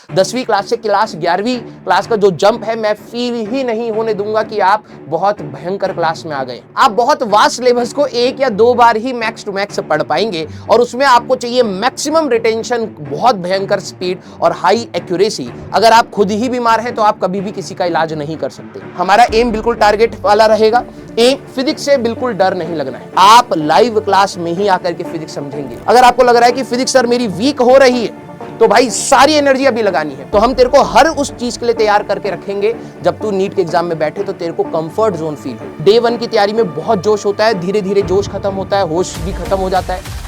10वीं क्लास से क्लास 11वीं क्लास का जो जंप है, मैं फील ही नहीं होने दूंगा कि आप बहुत भयंकर क्लास में आ गए। आप बहुत वास्ट सिलेबस को एक या दो बार ही मैक्स टू मैक्स पढ़ पाएंगे और उसमें आपको चाहिए मैक्सिमम रिटेंशन, बहुत भयंकर स्पीड और हाई एक्यूरेसी। अगर आप खुद ही बीमार हैं तो आप कभी भी किसी का इलाज नहीं कर सकते। हमारा एम बिल्कुल टारगेट वाला रहेगा। एम फिजिक्स से बिल्कुल डर नहीं लगना है। आप लाइव क्लास में ही आकर के फिजिक्स समझेंगे। अगर आपको लग रहा है कि फिजिक्स सर मेरी वीक हो रही है तो भाई सारी एनर्जी अभी लगानी है। तो हम तेरे को हर उस चीज के लिए तैयार करके रखेंगे, जब तू नीट के एग्जाम में बैठे तो तेरे को कंफर्ट जोन फील हो। डे 1 की तैयारी में बहुत जोश होता है, धीरे धीरे जोश खत्म होता है, होश भी खत्म हो जाता है।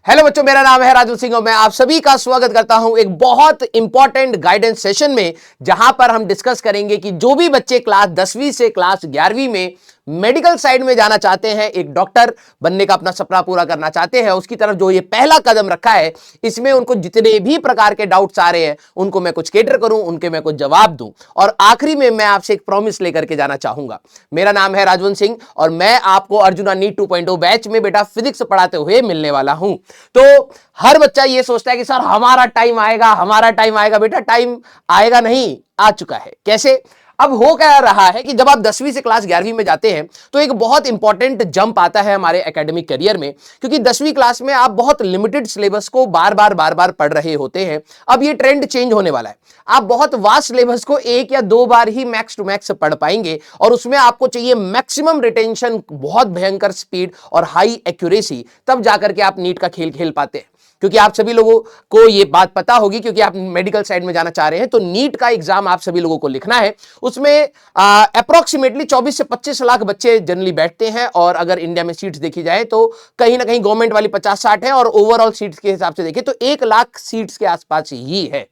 हेलो बच्चों, मेरा नाम है राजू सिंह और मैं आप सभी का स्वागत करता हूं एक बहुत इंपॉर्टेंट गाइडेंस सेशन में, जहां पर हम डिस्कस करेंगे कि जो भी बच्चे क्लास 10वीं से क्लास 11वीं में मेडिकल साइड में जाना चाहते हैं, एक डॉक्टर बनने का अपना सपना पूरा करना चाहते हैं, उसकी तरफ जो ये पहला कदम रखा है, इसमें उनको जितने भी प्रकार के डाउट्स आ रहे हैं उनको मैं कुछ केटर करूं, उनके मैं कुछ जवाब दूं और आखिरी में मैं आपसे एक प्रॉमिस लेकर के जाना चाहूंगा। मेरा नाम है राजवंत सिंह और मैं आपको अर्जुना नीट 2.0 बैच में बेटा फिजिक्स पढ़ाते हुए मिलने वाला हूं। तो हर बच्चा ये सोचता है कि सर हमारा टाइम आएगा, हमारा टाइम आएगा। बेटा टाइम आएगा नहीं, आ चुका है। कैसे? अब हो क्या रहा है कि जब आप 10वीं से क्लास 11वीं में जाते हैं तो एक बहुत इंपॉर्टेंट जंप आता है हमारे एकेडमिक करियर में, क्योंकि 10वीं क्लास में आप बहुत लिमिटेड सिलेबस को बार बार पढ़ रहे होते हैं। अब ये ट्रेंड चेंज होने वाला है। आप बहुत वास्ट सिलेबस को एक या दो बार ही मैक्स टू मैक्स पढ़ पाएंगे और उसमें आपको चाहिए मैक्सिमम रिटेंशन, बहुत भयंकर स्पीड और हाई एक्यूरेसी। तब जाकर के आप नीट का खेल खेल पाते हैं। क्योंकि आप सभी लोगों को ये बात पता होगी, क्योंकि आप मेडिकल साइड में जाना चाह रहे हैं, तो नीट का एग्जाम आप सभी लोगों को लिखना है। उसमें अप्रोक्सीमेटली 24 से 25 लाख बच्चे जनरली बैठते हैं और अगर इंडिया में सीट्स देखी जाए तो कहीं ना कहीं गवर्नमेंट वाली 50-60 है और ओवरऑल सीट्स के हिसाब से देखें तो 1 लाख सीट्स के आसपास ही है।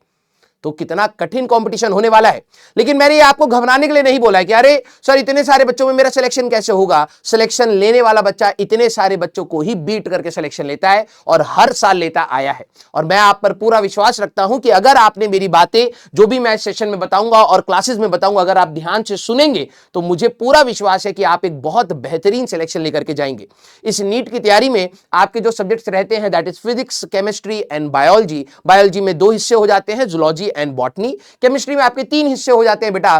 तो कितना कठिन कंपटीशन होने वाला है। लेकिन मैंने ये आपको घबराने के लिए नहीं बोला है कि अरे सर इतने सारे बच्चों में मेरा सिलेक्शन कैसे होगा। सिलेक्शन लेने वाला बच्चा इतने सारे बच्चों को ही बीट करके सिलेक्शन लेता है और हर साल लेता आया है। और मैं आप पर पूरा विश्वास रखता हूं कि अगर आपने मेरी बातें जो भी मैं सेशन में बताऊंगा और क्लासेस में बताऊंगा, अगर आप ध्यान से सुनेंगे तो मुझे पूरा विश्वास है कि आप एक बहुत बेहतरीन सिलेक्शन लेकर के जाएंगे। इस नीट की तैयारी में आपके जो सब्जेक्ट्स रहते हैं that is physics, chemistry and biology. Biology में 2 हिस्से हो जाते हैं, जूलॉजी एंड बॉटनी। केमिस्ट्री में आपके 3 हिस्से हो जाते हैं बेटा,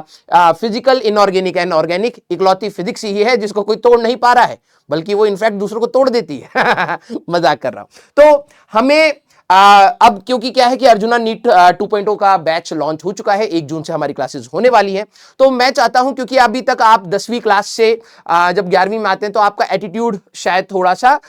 फिजिकल, इनऑर्गेनिक एंड ऑर्गेनिक। इकलौती फिजिक्स ही है जिसको कोई तोड़ नहीं पा रहा है, बल्कि वो इनफैक्ट दूसरों को तोड़ देती है। मजाक कर रहा हूं। तो हमें अब क्योंकि क्या है कि अर्जुना नीट 2.0 का बैच लॉन्च हो चुका है, 1 जून से हमारी क्लासेस होने वाली है। तो मैं चाहता हूं, क्योंकि अभी तक आप 10वीं क्लास से जब 11वीं में आते हैं तो आपका एटीट्यूड शायद थोड़ा सा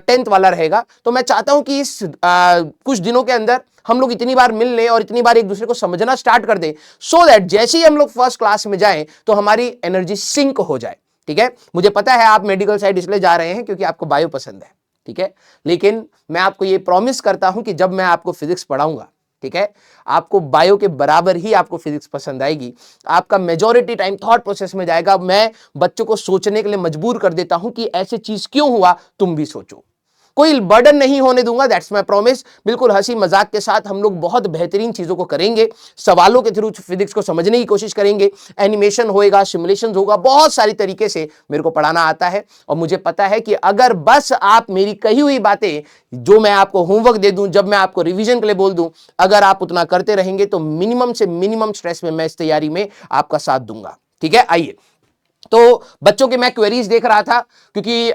10th वाला रहेगा। तो मैं चाहता हूं कि इस कुछ दिनों के अंदर हम लोग इतनी बार मिल लें और इतनी बार एक दूसरे को समझना स्टार्ट कर दें, सो दैट जैसे ही हम लोग फर्स्ट क्लास में जाएं तो हमारी एनर्जी सिंक हो जाए। ठीक है, मुझे पता है आप मेडिकल साइड इसलिए जा रहे हैं क्योंकि आपको बायो पसंद है। ठीक है, लेकिन मैं आपको ये प्रॉमिस करता हूं कि जब मैं आपको फिजिक्स पढ़ाऊंगा, ठीक है, आपको बायो के बराबर ही आपको फिजिक्स पसंद आएगी। आपका मेजॉरिटी टाइम थॉट प्रोसेस में जाएगा। मैं बच्चों को सोचने के लिए मजबूर कर देता हूं कि ऐसी चीज क्यों हुआ, तुम भी सोचो। कोई बर्डन नहीं होने दूंगा, दैट्स माय प्रॉमिस। बिल्कुल हंसी मजाक के साथ हम लोग बहुत बेहतरीन चीजों को करेंगे। सवालों के थ्रू फिजिक्स को समझने की कोशिश करेंगे। एनिमेशन होएगा, सिमुलेशन होगा, बहुत सारी तरीके से मेरे को पढ़ाना आता है। और मुझे पता है कि अगर बस आप मेरी कही हुई बातें, जो मैं आपको होमवर्क दे दूं, जब मैं आपको रिवीजन के लिए बोल दूं, अगर आप उतना करते रहेंगे तो मिनिमम से मिनिमम स्ट्रेस में मैं इस तैयारी में आपका साथ दूंगा। ठीक है, आइए। तो बच्चों के मैं क्वेरीज देख रहा था, क्योंकि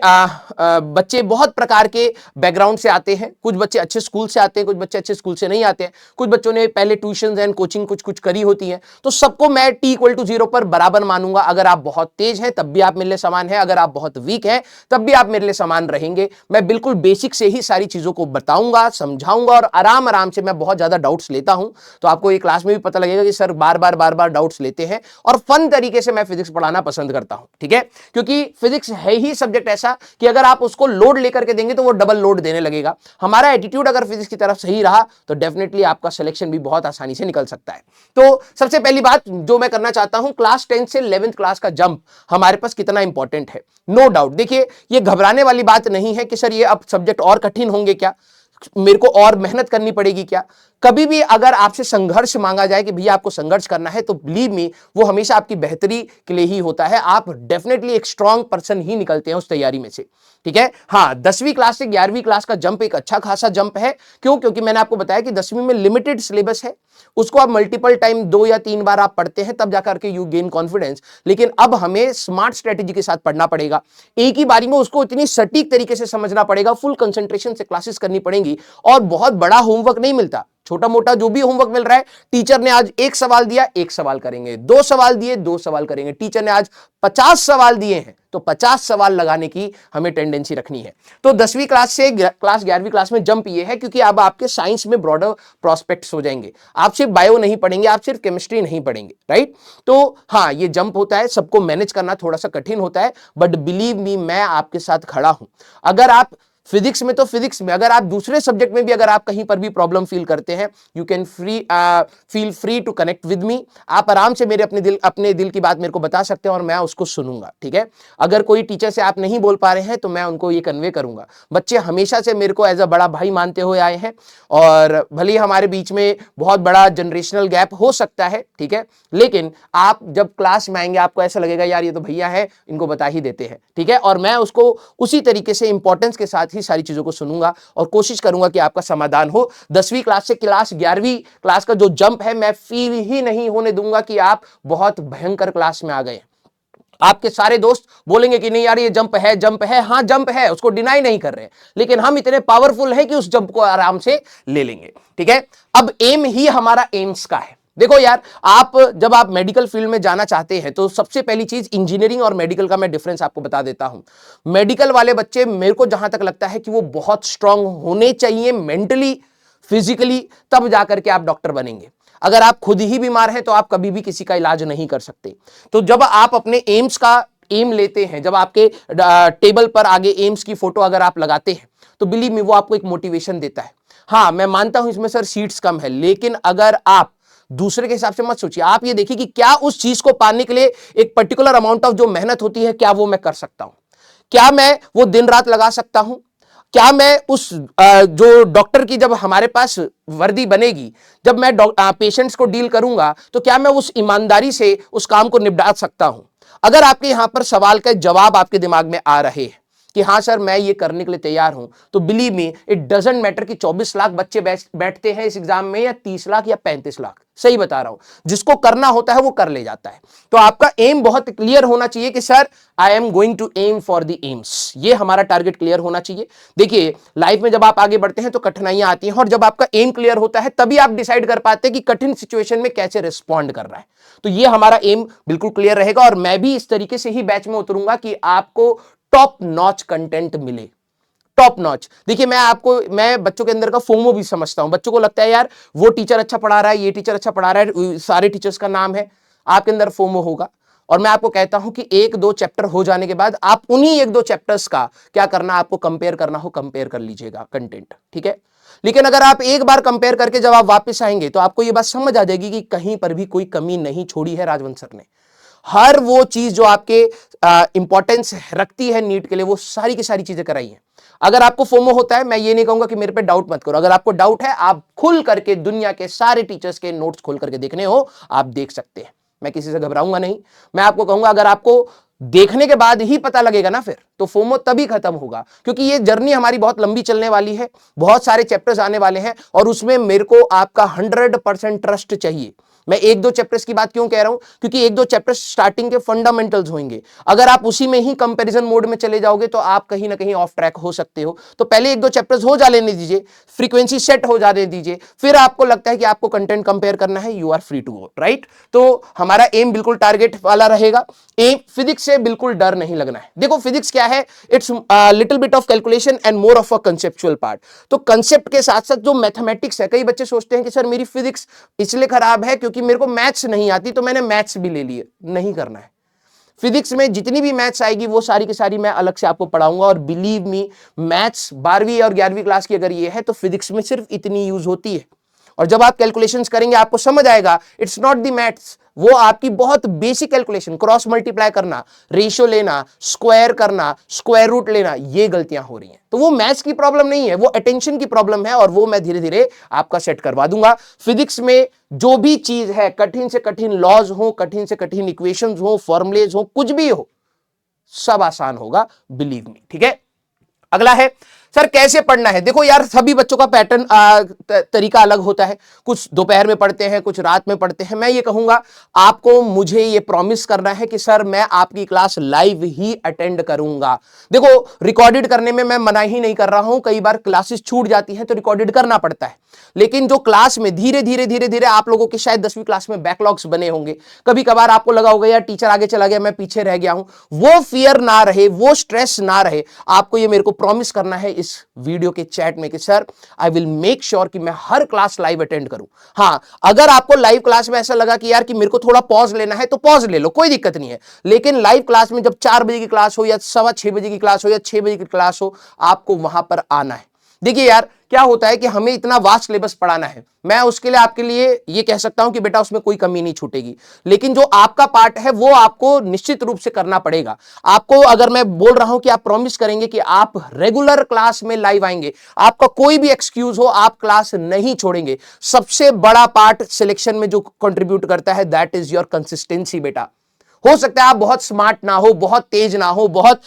बच्चे बहुत प्रकार के बैकग्राउंड से आते हैं। कुछ बच्चे अच्छे स्कूल से आते हैं, कुछ बच्चे अच्छे स्कूल से नहीं आते हैं, कुछ बच्चों ने पहले ट्यूशन एंड कोचिंग कुछ करी होती है। तो सबको मैं T=0 पर बराबर मानूंगा। अगर आप बहुत तेज हैं तब भी आप मेरे लिए समान हैं, अगर आप बहुत वीक हैं तब भी आप मेरे लिए समान रहेंगे। मैं बिल्कुल बेसिक से ही सारी चीजों को बताऊंगा, समझाऊंगा और आराम आराम से। मैं बहुत ज्यादा डाउट्स लेता हूं, तो आपको ये क्लास में भी पता लगेगा कि सर बार बार डाउट्स लेते हैं और फन तरीके से मैं फिजिक्स पढ़ाना पसंद करता हूं। ठीक है, क्योंकि फिजिक्स है ही सब्जेक्ट ऐसा कि अगर आप उसको लोड लेकर के देंगे तो वो डबल लोड देने लगेगा। हमारा एटीट्यूड अगर फिजिक्स की तरफ सही रहा तो डेफिनेटली आपका सिलेक्शन भी बहुत आसानी से निकल सकता है। तो सबसे पहली बात जो मैं करना चाहता हूं, क्लास 10 से 11th क्लास का जंप हमारे पास कितना इंपॉर्टेंट है। नो डाउट, देखिए ये घबराने वाली बात नहीं है कि सर ये अब सब्जेक्ट और कठिन होंगे क्या, मेरे को और मेहनत करनी पड़ेगी क्या। कभी भी अगर आपसे संघर्ष मांगा जाए कि भैया आपको संघर्ष करना है, तो बिलीव मी वो हमेशा आपकी बेहतरी के लिए ही होता है। आप डेफिनेटली एक स्ट्रांग पर्सन ही निकलते हैं उस तैयारी में से, ठीक है। हाँ, 10वीं क्लास से 11वीं क्लास का जंप एक अच्छा खासा जंप है। क्यों? क्योंकि मैंने आपको बताया कि 10वीं में लिमिटेड सिलेबस है, उसको आप मल्टीपल टाइम 2 या 3 बार आप पढ़ते हैं, तब जाकर के यू गेन कॉन्फिडेंस। लेकिन अब हमें स्मार्ट स्ट्रेटेजी के साथ पढ़ना पड़ेगा, एक ही बारी में उसको इतनी सटीक तरीके से समझना पड़ेगा, फुल कंसंट्रेशन से क्लासेस करनी पड़ेंगी। और बहुत बड़ा होमवर्क नहीं मिलता, छोटा मोटा जो भी होमवर्क मिल रहा है, टीचर ने आज एक सवाल दिया, एक सवाल करेंगे, 2 सवाल दिए, 2 सवाल करेंगे। टीचर ने आज 50 सवाल दिए हैं, तो 50 सवाल लगाने की हमें टेंडेंसी रखनी है। तो 10वीं क्लास से क्लास 11वीं क्लास में जंप ये है क्योंकि अब आपके साइंस में ब्रॉडर प्रोस्पेक्ट्स हो जाएंगे। आप सिर्फ बायो नहीं पढ़ेंगे, आप सिर्फ केमिस्ट्री नहीं पढ़ेंगे, राइट। तो हाँ, ये जंप होता है, सबको मैनेज करना थोड़ा सा कठिन होता है, बट बिलीव मी, मैं आपके साथ खड़ा हूं। अगर आप फिजिक्स में, तो फिजिक्स में, अगर आप दूसरे सब्जेक्ट में भी अगर आप कहीं पर भी प्रॉब्लम फील करते हैं, you can feel free to connect with me. आप आराम से मेरे अपने दिल की बात मेरे को बता सकते हैं और मैं उसको सुनूंगा, ठीक है। अगर कोई टीचर से आप नहीं बोल पा रहे हैं तो मैं उनको ये कन्वे करूंगा। बच्चे हमेशा से मेरे को एज अ बड़ा भाई मानते हुए आए हैं, और भले ही हमारे बीच में बहुत बड़ा जनरेशनल गैप हो सकता है, ठीक है, लेकिन आप जब क्लास में आएंगे आपको ऐसा लगेगा यार ये तो भैया है, इनको बता ही देते हैं, ठीक है। और मैं उसको उसी तरीके से इंपॉर्टेंस के साथ ही सारी चीजों को सुनूंगा और कोशिश करूंगा कि आपका समाधान हो। 10वीं क्लास से क्लास 11वीं क्लास का जो जंप है, मैं फील ही नहीं होने दूंगा कि आप बहुत भयंकर क्लास में आ गए। आपके सारे दोस्त बोलेंगे कि नहीं यार ये जंप है, जंप है। हाँ जंप है, उसको डिनाई नहीं कर रहे, लेकिन हम इतने पावरफुल हैं कि उस जंप को आराम से ले लेंगे, ठीक है। अब एम ही हमारा एम्स का है। देखो यार, जब आप मेडिकल फील्ड में जाना चाहते हैं तो सबसे पहली चीज इंजीनियरिंग और मेडिकल का मैं डिफरेंस आपको बता देता हूं। मेडिकल वाले बच्चे, मेरे को जहां तक लगता है कि वो बहुत स्ट्रांग होने चाहिए मेंटली, फिजिकली, तब जाकर के आप डॉक्टर बनेंगे। अगर आप खुद ही बीमार हैं तो आप कभी भी किसी का इलाज नहीं कर सकते। तो जब आप अपने एम्स का एम लेते हैं, जब आपके टेबल पर आगे एम्स की फोटो अगर आप लगाते हैं, तो बिलीव मी वो आपको एक मोटिवेशन देता है। हाँ, मैं मानता हूं इसमें सर सीट्स कम है, लेकिन अगर आप दूसरे के हिसाब से मत सोचिए। आप ये देखिए कि क्या उस चीज को पाने के लिए एक पर्टिकुलर अमाउंट ऑफ जो मेहनत होती है, क्या वो मैं कर सकता हूं? क्या मैं वो दिन रात लगा सकता हूं? क्या मैं उस जो डॉक्टर की जब हमारे पास वर्दी बनेगी, जब मैं पेशेंट्स को डील करूंगा, तो क्या मैं उस ईमानदारी से उस काम को निपटा सकता हूं? अगर आपके यहां पर सवाल का जवाब आपके दिमाग में आ रहे हैं कि हाँ सर मैं ये करने के लिए तैयार हूं, तो believe me it doesn't matter कि 24 लाख बच्चे बैठते हैं इस एग्जाम में, या 30 लाख या 35 लाख। सही बता रहा हूं, जिसको करना होता है वो कर ले जाता है। तो आपका एम बहुत क्लियर होना चाहिए कि sir I am going to aim for the AIIMS. ये हमारा टारगेट क्लियर होना चाहिए। देखिए, लाइफ में जब आप आगे बढ़ते हैं तो कठिनाइयां आती हैं, और जब आपका एम क्लियर होता है तभी आप डिसाइड कर पाते हैं कि कठिन सिचुएशन में कैसे रिस्पॉन्ड कर रहा है। तो ये हमारा एम बिल्कुल क्लियर रहेगा, और मैं भी इस तरीके से ही बैच में उतरूंगा कि आपको टॉप नॉच कंटेंट मिले, टॉप नॉच। देखिए, मैं बच्चों के अंदर का फोमो भी समझता हूं। बच्चों को लगता है यार वो टीचर अच्छा पढ़ा रहा है, ये टीचर अच्छा पढ़ा रहा है, सारे टीचर्स का नाम है, आपके अंदर फोमो होगा। और मैं आपको कहता हूं कि 1-2 चैप्टर हो जाने के बाद आप उन्हीं 1-2 चैप्टर्स का क्या करना, आपको कंपेयर करना हो, कंपेयर कर लीजिएगा कंटेंट, ठीक है। लेकिन अगर आप एक बार कंपेयर करके जब आप वापस आएंगे तो आपको ये बात समझ आ जाएगी कि कहीं पर भी कोई कमी नहीं छोड़ी है राजवंश सर ने। हर वो चीज जो आपके इंपॉर्टेंस रखती है नीट के लिए, वो सारी की सारी चीजें कराई हैं। अगर आपको फोमो होता है, मैं ये नहीं कहूंगा कि मेरे पे डाउट मत करो। अगर आपको डाउट है, आप खुल करके दुनिया के सारे टीचर्स के नोट्स खोल करके देखने हो, आप देख सकते हैं। मैं किसी से घबराऊंगा नहीं। मैं आपको कहूंगा अगर आपको देखने के बाद ही पता लगेगा ना, फिर तो फोमो तभी खत्म होगा, क्योंकि ये जर्नी हमारी बहुत लंबी चलने वाली है, बहुत सारे चैप्टर्स आने वाले हैं, और उसमें मेरे को आपका 100% ट्रस्ट चाहिए। मैं 1-2 चैप्टर्स की बात क्यों कह रहा हूं, क्योंकि 1-2 चैप्टर्स स्टार्टिंग के फंडामेंटल्स होंगे। अगर आप उसी में ही कंपैरिजन मोड में चले जाओगे तो आप कहीं ना कहीं ऑफ ट्रैक हो सकते हो। तो पहले 1-2 चैप्टर्स हो जा लेने दीजिए, फ्रीक्वेंसी सेट हो जाने दीजिए, फिर आपको लगता है कि आपको कंटेंट कंपेयर करना है, you are free to go, right. तो हमारा एम बिल्कुल टारगेट वाला रहेगा। एम फिजिक्स से बिल्कुल डर नहीं लगना है। देखो फिजिक्स क्या है, it's little bit of calculation and more of a conceptual part. तो कंसेप्ट के साथ साथ जो मैथमेटिक्स है, कई बच्चे सोचते हैं कि सर मेरी फिजिक्स इसलिए खराब है क्योंकि मेरे को मैथ्स नहीं आती तो मैंने मैथ्स भी ले लिए। नहीं करना है। फिजिक्स में जितनी भी मैथ्स आएगी वो सारी की सारी मैं अलग से आपको पढ़ाऊंगा, और बिलीव मी मैथ्स 12वीं और 11वीं क्लास की अगर ये है तो फिजिक्स में सिर्फ इतनी यूज होती है। और जब आप कैलकुलेशंस करेंगे आपको समझ आएगा इट्स नॉट द मैथ्स, वो आपकी बहुत बेसिक कैलकुलेशन, क्रॉस मल्टीप्लाई करना, रेशियो लेना, स्क्वायर करना, स्क्वायर रूट लेना, ये गलतियां हो रही हैं। तो वो मैथ्स की प्रॉब्लम नहीं है, वो अटेंशन की प्रॉब्लम है, और वो मैं धीरे धीरे आपका सेट करवा दूंगा। फिजिक्स में जो भी चीज है, कठिन से कठिन लॉज हो, कठिन से कठिन इक्वेशंस हो, फॉर्मुलेज हो, कुछ भी हो, सब आसान होगा, बिलीव मी। ठीक है, अगला है सर कैसे पढ़ना है। देखो यार, सभी बच्चों का पैटर्न तरीका अलग होता है, कुछ दोपहर में पढ़ते हैं, कुछ रात में पढ़ते हैं। मैं ये कहूंगा आपको मुझे ये प्रॉमिस करना है कि सर मैं आपकी क्लास लाइव ही अटेंड करूंगा। देखो रिकॉर्डेड करने में मैं मना ही नहीं कर रहा हूं, कई बार क्लासेस छूट जाती हैं तो रिकॉर्डेड करना पड़ता है, लेकिन जो क्लास में धीरे धीरे धीरे धीरे आप लोगों के शायद 10वीं क्लास में बैकलॉग्स बने होंगे, कभी कभार आपको लगा होगा यार टीचर आगे चला गया, मैं पीछे रह गया हूं, वो फियर ना रहे, वो स्ट्रेस ना रहे। आपको ये मेरे को प्रॉमिस करना है इस वीडियो के चैट में कि sir I will make sure कि मैं हर क्लास लाइव अटेंड करूं। हां, अगर आपको लाइव क्लास में ऐसा लगा कि यार कि मेरे को थोड़ा पॉज लेना है तो पॉज ले लो, कोई दिक्कत नहीं है, लेकिन लाइव क्लास में जब 4 बजे की क्लास हो या 6:15 बजे की क्लास हो या 6 बजे की क्लास हो, आपको वहां पर आना है। देखिए यार, क्या होता है कि हमें इतना वास्ट सिलेबस पढ़ाना है, मैं उसके लिए आपके लिए ये कह सकता हूं कि बेटा उसमें कोई कमी नहीं छूटेगी, लेकिन जो आपका पार्ट है वो आपको निश्चित रूप से करना पड़ेगा। आपको अगर मैं बोल रहा हूं कि आप प्रॉमिस करेंगे कि आप रेगुलर क्लास में लाइव आएंगे, आपका कोई भी एक्सक्यूज हो आप क्लास नहीं छोड़ेंगे। सबसे बड़ा पार्ट सिलेक्शन में जो कंट्रीब्यूट करता है दैट इज योर कंसिस्टेंसी। बेटा हो सकता है आप बहुत स्मार्ट ना हो, बहुत तेज ना हो, बहुत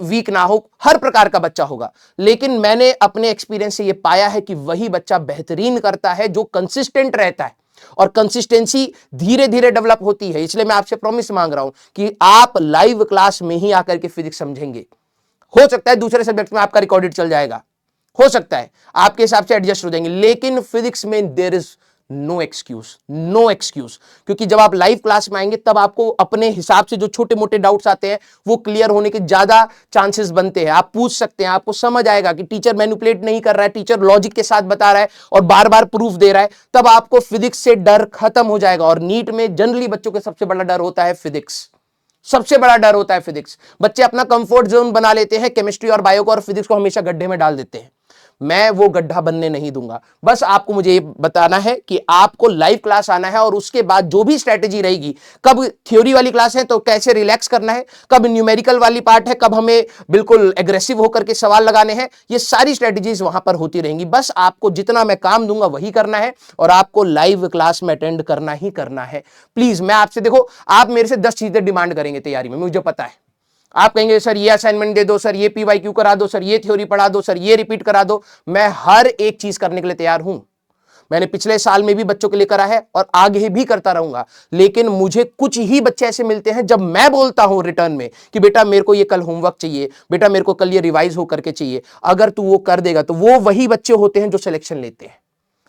वीक ना हो, हर प्रकार का बच्चा होगा, लेकिन मैंने अपने एक्सपीरियंस से यह पाया है कि वही बच्चा बेहतरीन करता है जो कंसिस्टेंट रहता है, और कंसिस्टेंसी धीरे धीरे डेवलप होती है। इसलिए मैं आपसे प्रॉमिस मांग रहा हूं कि आप लाइव क्लास में ही आकर के फिजिक्स समझेंगे। हो सकता है दूसरे सब्जेक्ट में आपका रिकॉर्डेड चल जाएगा, हो सकता है आपके हिसाब से एडजस्ट हो जाएंगे, लेकिन फिजिक्स में there is no excuse, no excuse. क्योंकि जब आप लाइव क्लास में आएंगे तब आपको अपने हिसाब से जो छोटे मोटे डाउट्स आते हैं वो क्लियर होने के ज्यादा चांसेस बनते हैं। आप पूछ सकते हैं, आपको समझ आएगा कि टीचर मैनिपुलेट नहीं कर रहा है, टीचर लॉजिक के साथ बता रहा है और बार बार प्रूफ दे रहा है, तब आपको फिजिक्स से डर खत्म हो जाएगा। और नीट में जनरली बच्चों के सबसे बड़ा डर होता है फिजिक्स, सबसे बड़ा डर होता है फिजिक्स। बच्चे अपना कंफर्ट जोन बना लेते हैं केमिस्ट्री और बायो को, और फिजिक्स को हमेशा गड्ढे में डाल देते हैं। मैं वो गड्ढा बनने नहीं दूंगा। बस आपको मुझे ये बताना है कि आपको लाइव क्लास आना है, और उसके बाद जो भी स्ट्रेटेजी रहेगी, कब थ्योरी वाली क्लास है तो कैसे रिलैक्स करना है, कब न्यूमेरिकल वाली पार्ट है, कब हमें बिल्कुल एग्रेसिव होकर के सवाल लगाने हैं, ये सारी स्ट्रेटेजीज वहां पर होती रहेंगी। बस आपको जितना मैं काम दूंगा वही करना है, और आपको लाइव क्लास में अटेंड करना ही करना है। प्लीज, मैं आपसे, देखो आप मेरे से 10 चीजें डिमांड करेंगे तैयारी में, मुझे पता है। आप कहेंगे सर ये असाइनमेंट दे दो, सर ये PYQ करा दो, सर ये थ्योरी पढ़ा दो, सर ये रिपीट करा दो। मैं हर एक चीज करने के लिए तैयार हूं। मैंने पिछले साल में भी बच्चों के लिए करा है और आगे भी करता रहूंगा, लेकिन मुझे कुछ ही बच्चे ऐसे मिलते हैं जब मैं बोलता हूं रिटर्न में कि बेटा मेरे को ये कल होमवर्क चाहिए, बेटा मेरे को कल ये रिवाइज होकर के चाहिए, अगर तू वो कर देगा तो वो वही बच्चे होते हैं जो सिलेक्शन लेते हैं।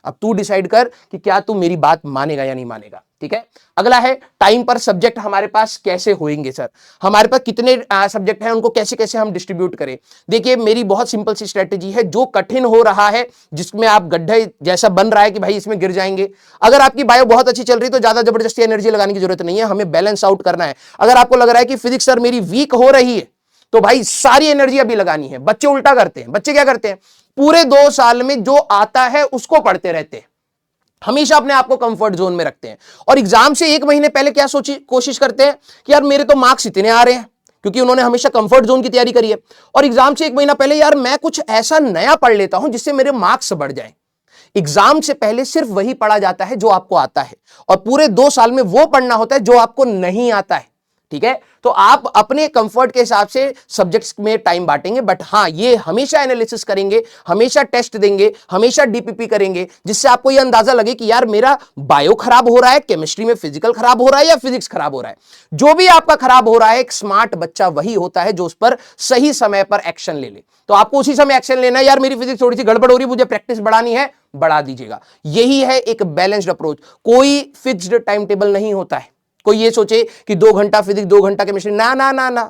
अब तू डिसाइड कर कि क्या तू मेरी बात मानेगा या नहीं मानेगा। ठीक है, अगला है टाइम पर सब्जेक्ट हमारे पास कैसे होंगे। सर हमारे पास कितने सब्जेक्ट हैं, उनको कैसे कैसे हम डिस्ट्रीब्यूट करें। देखिए मेरी बहुत सिंपल सी स्ट्रेटेजी है, जो कठिन हो रहा है, जिसमें आप गड्ढे जैसा बन रहा है कि भाई इसमें गिर जाएंगे, अगर आपकी बायो बहुत अच्छी चल रही है तो ज्यादा जबरदस्ती एनर्जी लगाने की जरूरत नहीं है, हमें बैलेंस आउट करना है। अगर आपको लग रहा है कि फिजिक्स सर मेरी वीक हो रही है तो भाई सारी एनर्जी अभी लगानी है। बच्चे उल्टा करते हैं, बच्चे क्या करते हैं, पूरे 2 साल में जो आता है उसको पढ़ते रहते हैं, हमेशा अपने आप को कंफर्ट जोन में रखते हैं, और एग्जाम से 1 महीने पहले क्या कोशिश करते हैं कि यार मेरे तो मार्क्स इतने आ रहे हैं, क्योंकि उन्होंने हमेशा कंफर्ट जोन की तैयारी करी है, और एग्जाम से 1 महीना पहले यार मैं कुछ ऐसा नया पढ़ लेता हूं जिससे मेरे मार्क्स बढ़ जाएं। एग्जाम से पहले सिर्फ वही पढ़ा जाता है जो आपको आता है, और पूरे 2 साल में वो पढ़ना होता है जो आपको नहीं आता है। ठीक है, तो आप अपने कंफर्ट के हिसाब से सब्जेक्ट्स में टाइम बांटेंगे, बट हां ये हमेशा एनालिसिस करेंगे, हमेशा टेस्ट देंगे, हमेशा DPP करेंगे, जिससे आपको यह अंदाजा लगे कि यार मेरा बायो खराब हो रहा है, केमिस्ट्री में फिजिकल खराब हो रहा है, या फिजिक्स खराब हो रहा है। जो भी आपका खराब हो रहा है, एक स्मार्ट बच्चा वही होता है जो उस पर सही समय पर एक्शन ले ले। तो आपको उसी समय एक्शन लेना है, यार मेरी फिजिक्स थोड़ी सी गड़बड़ हो रही है, मुझे प्रैक्टिस बढ़ानी है, बढ़ा दीजिएगा। यही है एक बैलेंस्ड अप्रोच। कोई फिक्स्ड टाइम टेबल नहीं होता है। कोई ये सोचे कि 2 घंटा फिजिक्स 2 घंटा केमिस्ट्री, ना ना ना ना,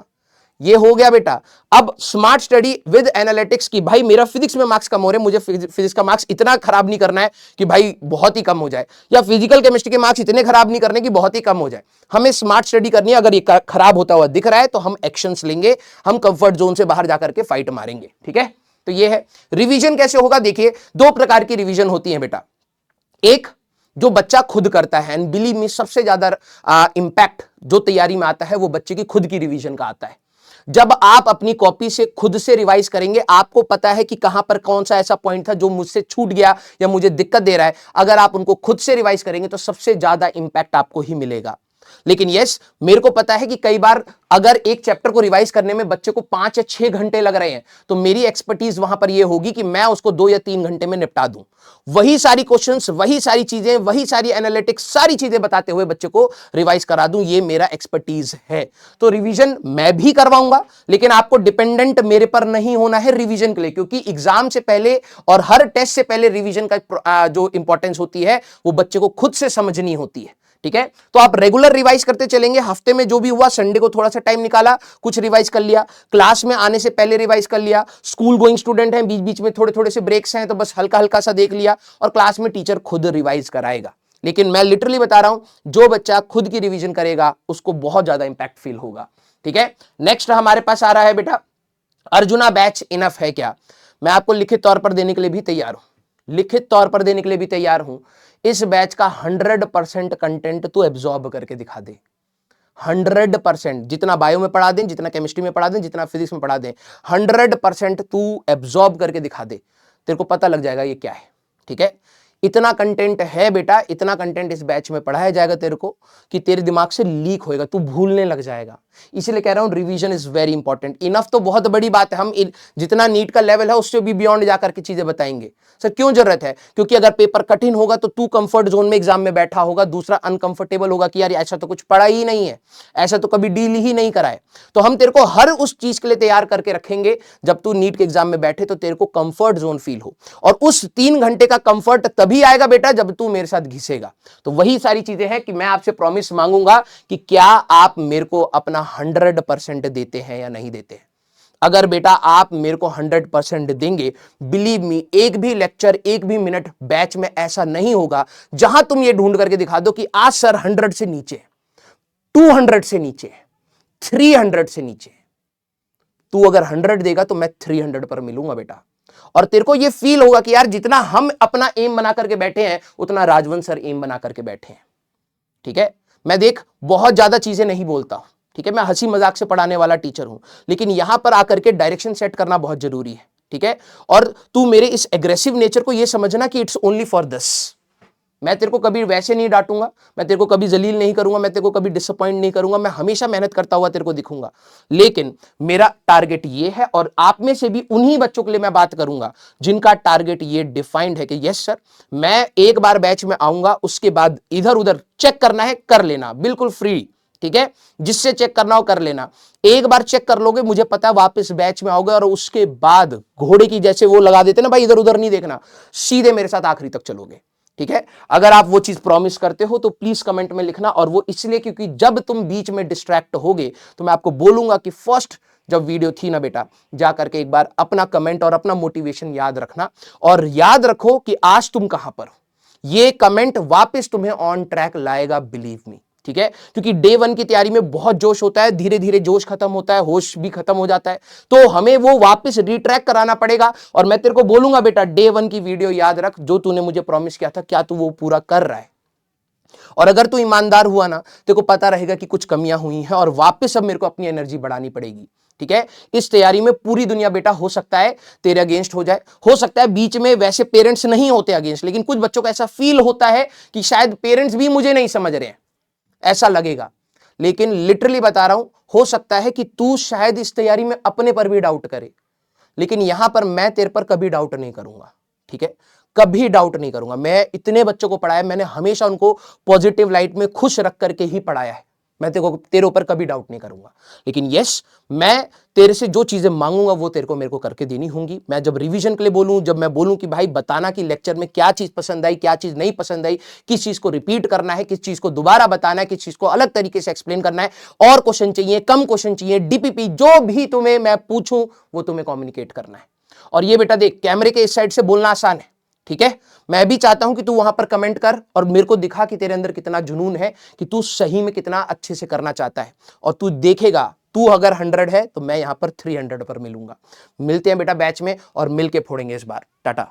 ये हो गया बेटा। अब स्मार्ट स्टडी विद एनालिटिक्स की, भाई मेरा फिजिक्स में मार्क्स कम हो रहे हैं, मुझे फिजिक्स का मार्क्स इतना खराब नहीं करना है कि भाई बहुत ही कम हो जाए, या फिजिकल केमिस्ट्री के मार्क्स इतने खराब नहीं करने की बहुत ही कम हो जाए। हमें स्मार्ट स्टडी करनी है। अगर ये खराब होता हुआ दिख रहा है तो हम एक्शंस लेंगे, हम कंफर्ट जोन से बाहर जाकर के फाइट मारेंगे। ठीक है, तो ये है रिवीजन कैसे होगा। देखिए 2 प्रकार की रिवीजन होती है बेटा। एक जो बच्चा खुद करता है, एंड बिलीव मी सबसे ज्यादा इंपैक्ट जो तैयारी में आता है वो बच्चे की खुद की रिवीजन का आता है। जब आप अपनी कॉपी से खुद से रिवाइज करेंगे, आपको पता है कि कहां पर कौन सा ऐसा पॉइंट था जो मुझसे छूट गया या मुझे दिक्कत दे रहा है। अगर आप उनको खुद से रिवाइज करेंगे तो सबसे ज्यादा इंपैक्ट आपको ही मिलेगा। लेकिन यस, मेरे को पता है कि कई बार अगर एक चैप्टर को रिवाइज करने में बच्चे को 5 या 6 घंटे लग रहे हैं, तो मेरी एक्सपर्टीज वहां पर यह होगी कि मैं उसको 2 या 3 घंटे में निपटा दूं। वही सारी क्वेश्चंस, वही सारी चीजें, वही सारी एनालिटिक्स, सारी चीजें बताते हुए बच्चे को रिवाइज करा दूं। ये मेरा एक्सपर्टीज है। तो रिवीजन मैं भी करवाऊंगा, लेकिन आपको डिपेंडेंट मेरे पर नहीं होना है रिवीजन के लिए, क्योंकि एग्जाम से पहले और हर टेस्ट से पहले रिवीजन का जो इंपॉर्टेंस होती है वो बच्चे को खुद से समझनी होती है। ठीक है, तो आप रेगुलर रिवाइज करते चलेंगे। हफ्ते में जो भी हुआ, संडे को थोड़ा सा टाइम निकाला, कुछ रिवाइज कर लिया, क्लास में आने से पहले रिवाइज कर लिया, स्कूल गोइंग स्टूडेंट हैं, बीच बीच में थोड़े थोड़े से ब्रेक्स हैं तो बस हल्का हल्का सा देख लिया, और क्लास में टीचर खुद रिवाइज कराएगा। लेकिन मैं लिटरली बता रहा हूं, जो बच्चा खुद की रिवीजन करेगा उसको बहुत ज्यादा इंपैक्ट फील होगा। ठीक है, नेक्स्ट हमारे पास आ रहा है बेटा, अर्जुना बैच इनफ है क्या? मैं आपको लिखित तौर पर देने के लिए भी तैयार हूं, लिखित तौर पर देने के लिए भी तैयार हूं। इस बैच का 100% कंटेंट तू एब्जॉर्ब करके दिखा दे। 100%, जितना बायो में पढ़ा दें, जितना केमिस्ट्री में पढ़ा दें, जितना फिजिक्स में पढ़ा दें, 100% तू एब्जॉर्ब करके दिखा दे। तेरे को पता लग जाएगा ये क्या है। ठीक है, इतना कंटेंट है बेटा, इतना कंटेंट इस बैच में पढ़ाया जाएगा तेरे को कि तेरे दिमाग से लीक होएगा, तू भूलने लग जाएगा। इसलिए कह रहा हूं revision is very important. Enough तो बहुत बड़ी बात है, हम जितना नीट का लेवल है उससे भी बियॉन्ड जाकर के चीजें बताएंगे। सर क्यों जरूरत है? क्योंकि अगर पेपर कठिन होगा तो तू कंफर्ट जोन में एग्जाम में बैठा होगा, दूसरा अनकंफर्टेबल होगा कि यार ऐसा तो कुछ पढ़ा ही नहीं है, ऐसा तो कभी डील ही नहीं करा है। तो हम तेरे को हर उस चीज के लिए तैयार करके रखेंगे, जब तू नीट के एग्जाम में बैठे तो तेरे को कंफर्ट जोन फील हो। और उस 3 घंटे का कंफर्ट तभी आएगा बेटा जब तू मेरे साथ घिसेगा। तो वही सारी चीजें हैं कि मैं आपसे प्रॉमिस मांगूंगा कि क्या आप मेरे को अपना 100% देते हैं या नहीं देते हैं। अगर बेटा आप मेरे को 100% देंगे, बिलीव मी, एक भी लेक्चर, एक भी मिनट बैच में ऐसा नहीं होगा जहां तुम ये ढूंढ करके दिखा दो कि आज सर 100 से नीचे, 200 से नीचे, 300 से नीचे। तू अगर 100 देगा तो मैं 300 पर मिलूंगा बेटा। और तेरे को ये फील होगा कि यार जितना हम अपना एम बना करके बैठे हैं उतना राजवंश सर एम बना करके बैठे हैं। ठीक है, मैं देख बहुत ज्यादा चीजें नहीं बोलता हूं। ठीक है, मैं हंसी मजाक से पढ़ाने वाला टीचर हूं, लेकिन यहां पर आकर के डायरेक्शन सेट करना बहुत जरूरी है। ठीक है, और तू मेरे इस एग्रेसिव नेचर को ये समझना कि इट्स ओनली फॉर दिस। मैं तेरे को कभी वैसे नहीं डांटूंगा, मैं तेरे को कभी जलील नहीं करूंगा, मैं तेरे को कभी डिसअपॉइंट नहीं करूंगा, मैं हमेशा मेहनत करता हुआ तेरे को दिखूंगा। लेकिन मेरा टारगेट ये है, और आप में से भी उन्हीं बच्चों के लिए मैं बात करूंगा जिनका टारगेट ये डिफाइंड है कि यस सर, मैं एक बार बैच में आऊंगा, उसके बाद इधर उधर चेक करना है कर लेना, बिल्कुल फ्री। ठीक है, जिससे चेक करना हो कर लेना। एक बार चेक कर लोगे, मुझे पता है वापस बैच में आओगे और उसके बाद घोड़े की जैसे वो लगा देते ना भाई, इधर उधर नहीं देखना, सीधे मेरे साथ आखिरी तक चलोगे। ठीक है, अगर आप वो चीज प्रॉमिस करते हो तो प्लीज कमेंट में लिखना। और वो इसलिए क्योंकि जब तुम बीच में डिस्ट्रैक्ट होगे तो मैं आपको बोलूंगा कि फर्स्ट जब वीडियो थी ना बेटा, जा करके एक बार अपना कमेंट और अपना मोटिवेशन याद रखना, और याद रखो कि आज तुम कहां पर हो। ये कमेंट वापस तुम्हें ऑन ट्रैक लाएगा, बिलीव मी। ठीक है, क्योंकि डे 1 की तैयारी में बहुत जोश होता है, धीरे धीरे जोश खत्म होता है, होश भी खत्म हो जाता है, तो हमें वो वापस रिट्रैक कराना पड़ेगा। और मैं तेरे को बोलूंगा बेटा, डे 1 की वीडियो याद रख, जो तूने मुझे प्रॉमिस किया था, क्या तू वो पूरा कर रहा है? और अगर तू ईमानदार हुआ ना, तेरे को पता रहेगा कि कुछ कमियां हुई हैं और वापस अब मेरे को अपनी एनर्जी बढ़ानी पड़ेगी। ठीक है, इस तैयारी में पूरी दुनिया बेटा हो सकता है तेरे अगेंस्ट हो जाए, हो सकता है बीच में वैसे पेरेंट्स नहीं होते अगेंस्ट, लेकिन कुछ बच्चों को ऐसा फील होता है कि शायद पेरेंट्स भी मुझे नहीं समझ रहे हैं, ऐसा लगेगा। लेकिन लिटरली बता रहा हूं, हो सकता है कि तू शायद इस तैयारी में अपने पर भी डाउट करे, लेकिन यहां पर मैं तेरे पर कभी डाउट नहीं करूंगा। ठीक है, कभी डाउट नहीं करूंगा। मैं इतने बच्चों को पढ़ाया, मैंने हमेशा उनको पॉजिटिव लाइट में खुश रख करके ही पढ़ाया है। मैं तेरे ऊपर कभी डाउट नहीं करूंगा। लेकिन यस, मैं तेरे से जो चीजें मांगूंगा वो तेरे को मेरे को करके देनी होंगी। मैं जब रिवीजन के लिए बोलूं, जब मैं बोलूं कि भाई बताना कि लेक्चर में क्या चीज पसंद आई, क्या चीज नहीं पसंद आई, किस चीज को रिपीट करना है, किस चीज को दोबारा बताना है, किस चीज को अलग तरीके से एक्सप्लेन करना है, और क्वेश्चन चाहिए, कम क्वेश्चन चाहिए, डीपीपी, जो भी तुम्हें मैं पूछूं वो तुम्हें कम्युनिकेट करना है। और ये बेटा देख, कैमरे के इस साइड से बोलना आसान है। ठीक है, मैं भी चाहता हूं कि तू वहां पर कमेंट कर और मेरे को दिखा कि तेरे अंदर कितना जुनून है, कि तू सही में कितना अच्छे से करना चाहता है। और तू देखेगा, तू अगर 100 है तो मैं यहां पर 300 पर मिलूंगा। मिलते हैं बेटा बैच में और मिलके फोड़ेंगे इस बार। टाटा।